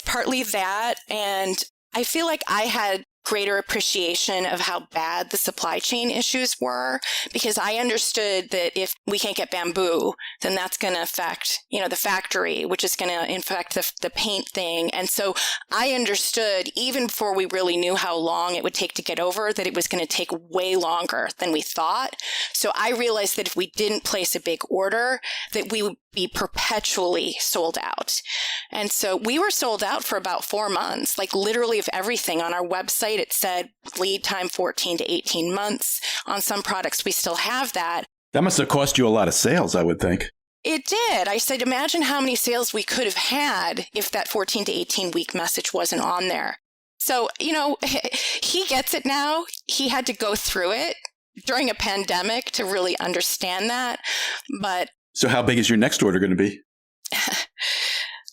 [SPEAKER 4] partly that. And I feel like I had greater appreciation of how bad the supply chain issues were, because I understood that if we can't get bamboo, then that's going to affect, the factory, which is going to affect the paint thing. And so I understood, even before we really knew how long it would take to get over, that it was going to take way longer than we thought. So I realized that if we didn't place a big order, that we would be perpetually sold out. And so we were sold out for about 4 months, like literally of everything. On our website, it said lead time 14 to 18 months. On some products, we still have that.
[SPEAKER 5] That must have cost you a lot of sales, I would think.
[SPEAKER 4] It did. I said, imagine how many sales we could have had if that 14 to 18 week message wasn't on there. So, he gets it now. He had to go through it during a pandemic to really understand that. So
[SPEAKER 5] how big is your next order going to be?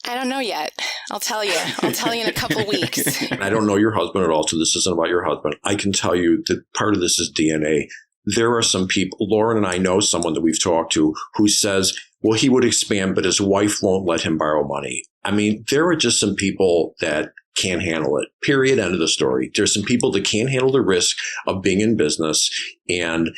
[SPEAKER 4] I don't know yet. I'll tell you in a couple weeks.
[SPEAKER 3] I don't know your husband at all, so this isn't about your husband. I can tell you that part of this is DNA. There are some people, Lauren and I know someone that we've talked to who says, well, he would expand, but his wife won't let him borrow money. I mean, there are just some people that can't handle it. Period. End of the story. There's some people that can't handle the risk of being in business, and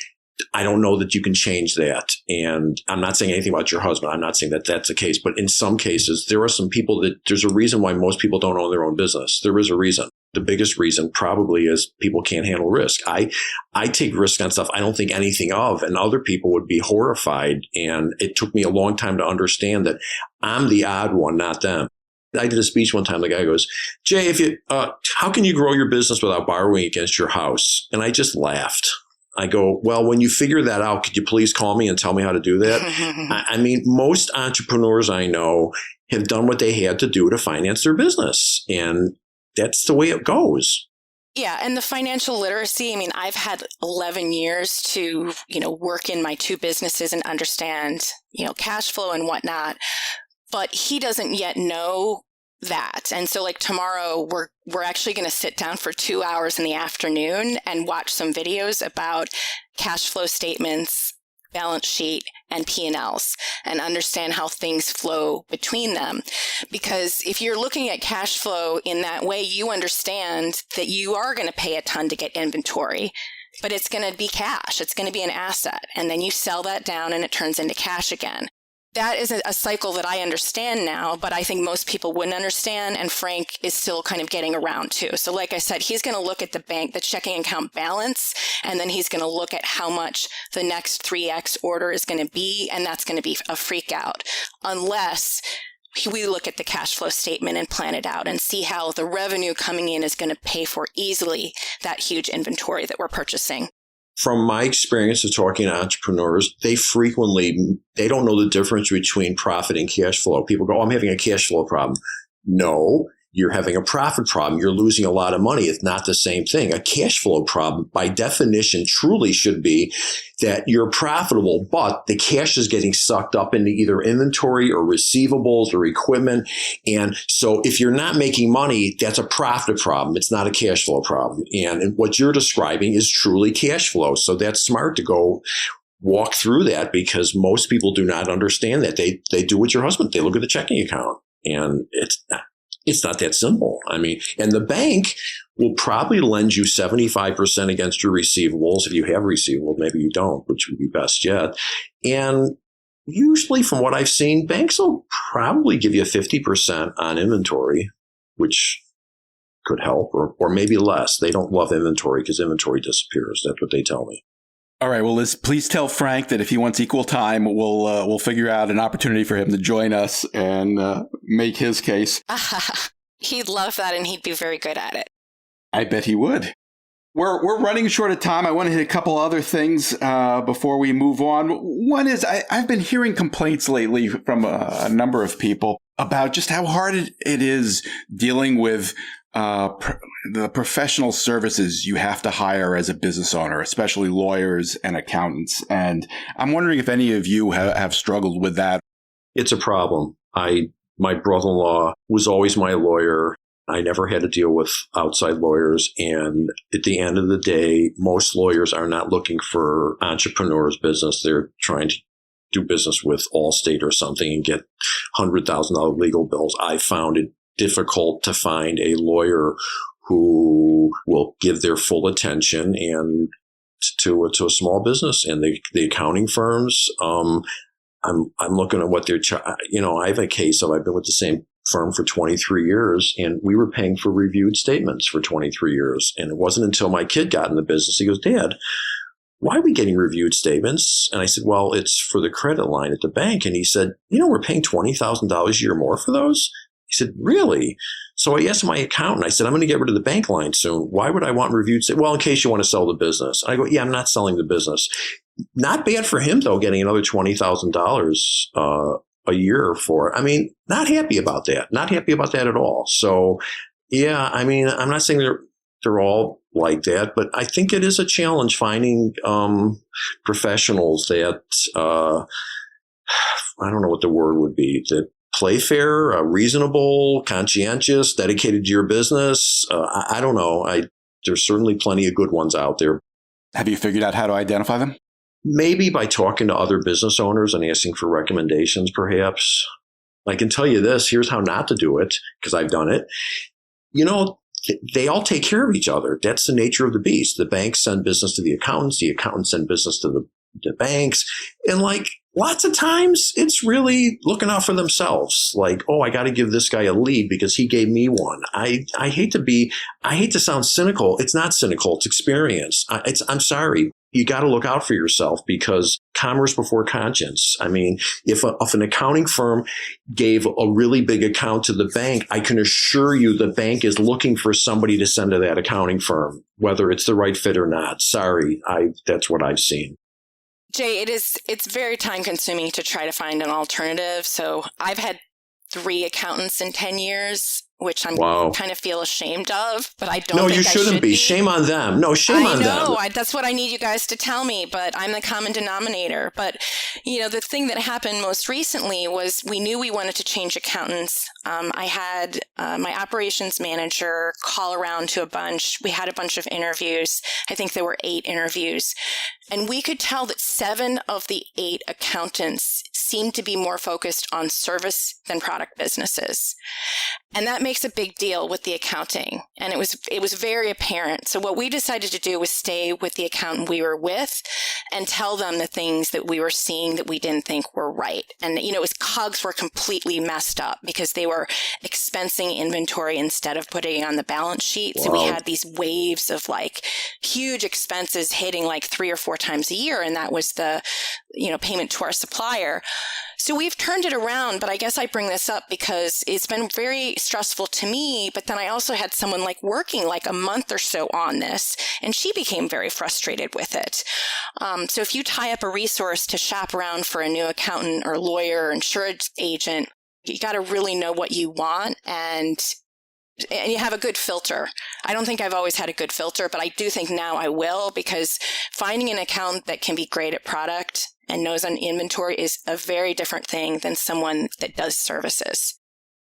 [SPEAKER 3] I don't know that you can change that. And I'm not saying anything about your husband. I'm not saying that that's the case. But in some cases, there are some people that there's a reason why most people don't own their own business. There is a reason. The biggest reason probably is people can't handle risk. I take risk on stuff I don't think anything of, and other people would be horrified. And it took me a long time to understand that I'm the odd one, not them. I did a speech one time. The guy goes, Jay, how can you grow your business without borrowing against your house? And I just laughed. I go, well, when you figure that out, could you please call me and tell me how to do that? I mean, most entrepreneurs I know have done what they had to do to finance their business. And that's the way it goes.
[SPEAKER 4] Yeah. And the financial literacy, I mean, I've had 11 years to, work in my 2 businesses and understand, cash flow and whatnot. But he doesn't yet know that. And so like tomorrow, we're actually going to sit down for 2 hours in the afternoon and watch some videos about cash flow statements, balance sheet, and P&Ls, and understand how things flow between them. Because if you're looking at cash flow in that way, you understand that you are going to pay a ton to get inventory, but it's going to be cash. It's going to be an asset. And then you sell that down and it turns into cash again. That is a cycle that I understand now, but I think most people wouldn't understand, and Frank is still kind of getting around to. So like I said, he's going to look at the checking account balance, and then he's going to look at how much the next 3X order is going to be, and that's going to be a freak out, unless we look at the cash flow statement and plan it out and see how the revenue coming in is going to pay for easily that huge inventory that we're purchasing.
[SPEAKER 3] From my experience of talking to entrepreneurs, they don't know the difference between profit and cash flow. People go, I'm having a cash flow problem. No, you're having a profit problem. You're losing a lot of money. It's not the same thing. A cash flow problem, by definition, truly should be that you're profitable, but the cash is getting sucked up into either inventory or receivables or equipment. And so if you're not making money, that's a profit problem. It's not a cash flow problem. And what you're describing is truly cash flow. So that's smart to go walk through that, because most people do not understand that. They do what your husband, they look at the checking account, and it's not that simple. I mean, and the bank will probably lend you 75% against your receivables. If you have receivables, maybe you don't, which would be best yet. And usually from what I've seen, banks will probably give you 50% on inventory, which could help, or maybe less. They don't love inventory because inventory disappears. That's what they tell me.
[SPEAKER 5] All right. Well, Liz, please tell Frank that if he wants equal time, we'll figure out an opportunity for him to join us and make his case.
[SPEAKER 4] He'd love that, and he'd be very good at it.
[SPEAKER 5] I bet he would. We're running short of time. I want to hit a couple other things before we move on. One is I've been hearing complaints lately from a number of people about just how hard it is dealing with the professional services you have to hire as a business owner, especially lawyers and accountants. And I'm wondering if any of you have struggled with that.
[SPEAKER 3] It's a problem. My brother-in-law was always my lawyer. I never had to deal with outside lawyers. And at the end of the day, most lawyers are not looking for entrepreneurs' business. They're trying to do business with Allstate or something and get $100,000 legal bills. I found it difficult to find a lawyer who will give their full attention and to a small business. And the accounting firms, I'm looking at what they're, I have a case of, I've been with the same firm for 23 years and we were paying for reviewed statements for 23 years. And it wasn't until my kid got in the business, he goes, Dad, why are we getting reviewed statements? And I said, well, it's for the credit line at the bank. And he said, we're paying $20,000 a year more for those. He said, really? So I asked my accountant, I said, I'm going to get rid of the bank line soon. Why would I want reviewed statements? Well, in case you want to sell the business. I go, yeah, I'm not selling the business. Not bad for him, though, getting another $20,000 a year for it. I mean, not happy about that. Not happy about that at all. So, yeah, I mean, I'm not saying they're all like that, but I think it is a challenge finding professionals that, I don't know what the word would be, that play fair, reasonable, conscientious, dedicated to your business. I don't know. There's certainly plenty of good ones out there.
[SPEAKER 5] Have you figured out how to identify them?
[SPEAKER 3] Maybe by talking to other business owners and asking for recommendations, perhaps. I can tell you this. Here's how not to do it, because I've done it. They all take care of each other. That's the nature of the beast. The banks send business to the accountants send business to the banks. And lots of times it's really looking out for themselves. Like, oh, I got to give this guy a lead because he gave me one. I hate to sound cynical. It's not cynical. It's experience. I'm sorry. You got to look out for yourself because commerce before conscience. I mean, if an accounting firm gave a really big account to the bank, I can assure you the bank is looking for somebody to send to that accounting firm, whether it's the right fit or not. Sorry, that's what I've seen.
[SPEAKER 4] Jay, it's very time consuming to try to find an alternative. So I've had 3 accountants in 10 years, which I'm kind of feel ashamed of, but I don't think
[SPEAKER 3] you shouldn't be. Shame on them. No, shame on them.
[SPEAKER 4] I know. That's what I need you guys to tell me, but I'm the common denominator. But, the thing that happened most recently was we knew we wanted to change accountants. I had my operations manager call around to a bunch. We had a bunch of interviews. I think there were 8 interviews. And we could tell that 7 of the 8 accountants seemed to be more focused on service than product businesses. And that makes a big deal with the accounting. And it was very apparent. So what we decided to do was stay with the accountant we were with and tell them the things that we were seeing that we didn't think were right. And, his COGS were completely messed up because they were expensing inventory instead of putting it on the balance sheet. Wow. So we had these waves of huge expenses hitting 3 or 4 times a year. And that was the, payment to our supplier. So we've turned it around, but I guess I bring this up because it's been very stressful to me. But then I also had someone working a month or so on this, and she became very frustrated with it. So if you tie up a resource to shop around for a new accountant or lawyer or insurance agent, you got to really know what you want and you have a good filter. I don't think I've always had a good filter, but I do think now I will, because finding an accountant that can be great at product and knows on inventory is a very different thing than someone that does services.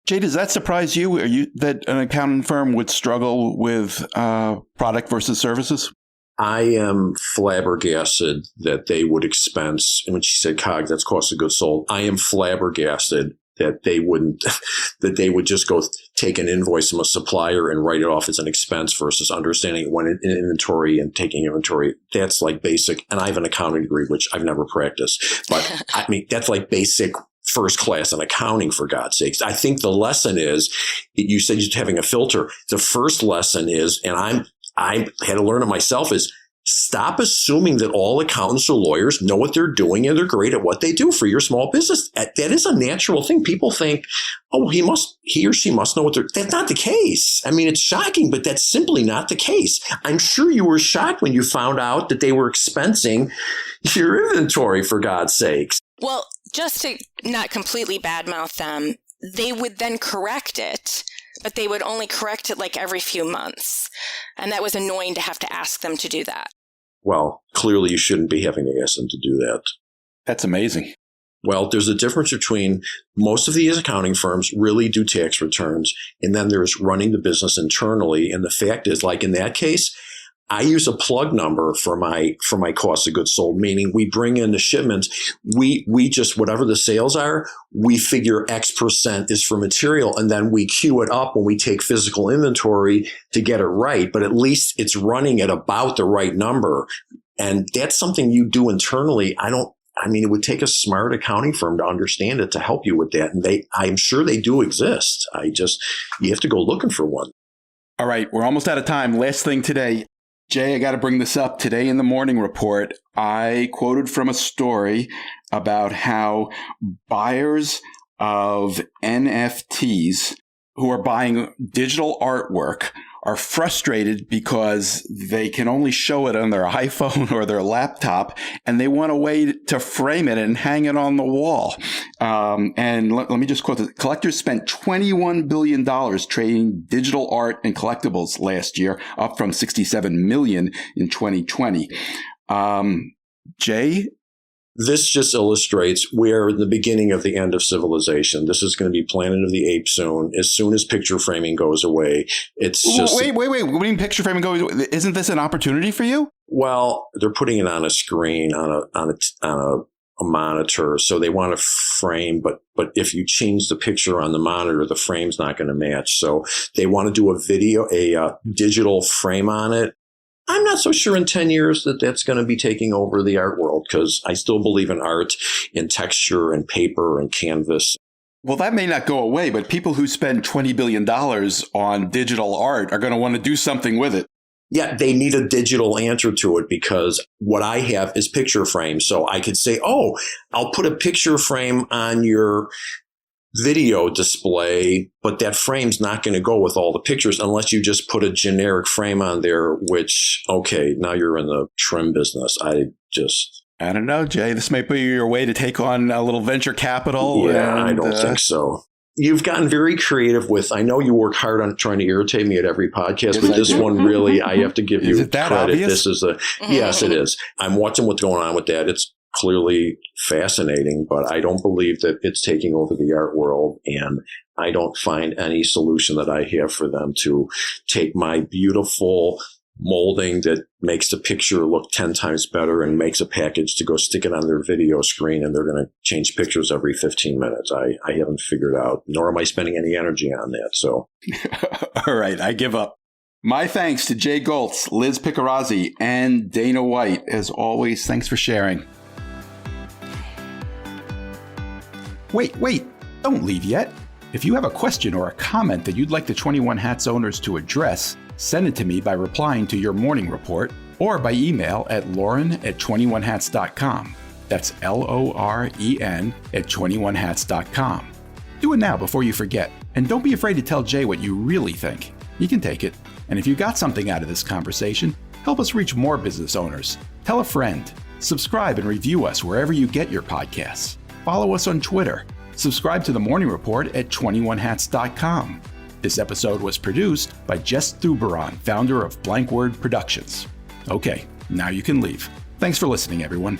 [SPEAKER 5] Jay, does that surprise you? That an accounting firm would struggle with product versus services?
[SPEAKER 3] I am flabbergasted that they would expense, and when she said COGS, that's cost of goods sold. I am flabbergasted that they would just go take an invoice from a supplier and write it off as an expense versus understanding it went in inventory and taking inventory. That's basic. And I have an accounting degree, which I've never practiced, but I mean, that's basic first class in accounting, for God's sakes. I think the lesson is, you said you're having a filter. The first lesson is, and I had to learn it myself, is stop assuming that all accountants or lawyers know what they're doing and they're great at what they do for your small business. That is a natural thing. People think, oh, he or she must know what they're. That's not the case. I mean, it's shocking, but that's simply not the case. I'm sure you were shocked when you found out that they were expensing your inventory, for God's sakes.
[SPEAKER 4] Well, just to not completely badmouth them, they would then correct it, but they would only correct it every few months. And that was annoying to have to ask them to do that.
[SPEAKER 3] Well, clearly you shouldn't be having to ask them to do that. That's
[SPEAKER 5] amazing.
[SPEAKER 3] Well, there's a difference between most of these accounting firms really do tax returns, and then there's running the business internally. And the fact is, in that case, I use a plug number for my cost of goods sold, meaning we bring in the shipments. We just, whatever the sales are, we figure X% is for material, and then we queue it up when we take physical inventory to get it right. But at least it's running at about the right number. And that's something you do internally. It would take a smart accounting firm to understand it, to help you with that. And I'm sure they do exist. You have to go looking for one.
[SPEAKER 5] All right. We're almost out of time. Last thing today. Jay, I got to bring this up. Today in the morning report, I quoted from a story about how buyers of NFTs who are buying digital artwork are frustrated because they can only show it on their iPhone or their laptop, and they want a way to frame it and hang it on the wall. And let me just quote this. Collectors spent $21 billion trading digital art and collectibles last year, up from $67 million in 2020. Jay?
[SPEAKER 3] This just illustrates we're in the beginning of the end of civilization. This is going to be Planet of the Apes soon. As soon as picture framing goes away, it's just...
[SPEAKER 5] Wait. What do you mean picture framing goes away? Isn't this an opportunity for you?
[SPEAKER 3] Well, they're putting it on a screen, on a monitor, so they want to frame, but if you change the picture on the monitor, the frame's not going to match. So they want to do a digital frame on it. I'm not so sure in 10 years that that's going to be taking over the art world, because I still believe in art, in texture and paper and canvas.
[SPEAKER 5] Well, that may not go away, but people who spend $20 billion on digital art are going to want to do something with it.
[SPEAKER 3] Yeah, they need a digital answer to it, because what I have is picture frame. So I could say, oh, I'll put a picture frame on your video display, but that frame's not going to go with all the pictures unless you just put a generic frame on there, which, okay, now you're in the trim business. I
[SPEAKER 5] don't know, Jay. This might be your way to take on a little venture capital.
[SPEAKER 3] Yeah, I don't think so. You've gotten very creative with, I know you work hard on trying to irritate me at every podcast, but this one really, I have to give you credit.
[SPEAKER 5] Obvious?
[SPEAKER 3] This is yes, it is. I'm watching what's going on with that. It's clearly fascinating, but I don't believe that it's taking over the art world, and I don't find any solution that I have for them to take my beautiful molding that makes the picture look 10 times better and makes a package to go stick it on their video screen, and they're going to change pictures every 15 minutes. I haven't figured out, nor am I spending any energy on that. So,
[SPEAKER 5] all right, I give up. My thanks to Jay Goltz, Liz Picarazzi, and Dana White. As always, thanks for sharing. Wait, don't leave yet. If you have a question or a comment that you'd like the 21 Hats owners to address, send it to me by replying to your morning report or by email at lauren@21hats.com. That's LOREN@21hats.com. Do it now before you forget. And don't be afraid to tell Jay what you really think. He can take it. And if you got something out of this conversation, help us reach more business owners. Tell a friend. Subscribe and review us wherever you get your podcasts. Follow us on Twitter. Subscribe to the Morning Report at 21hats.com. This episode was produced by Jess Thuberon, founder of Blank Word Productions. Okay, now you can leave. Thanks for listening, everyone.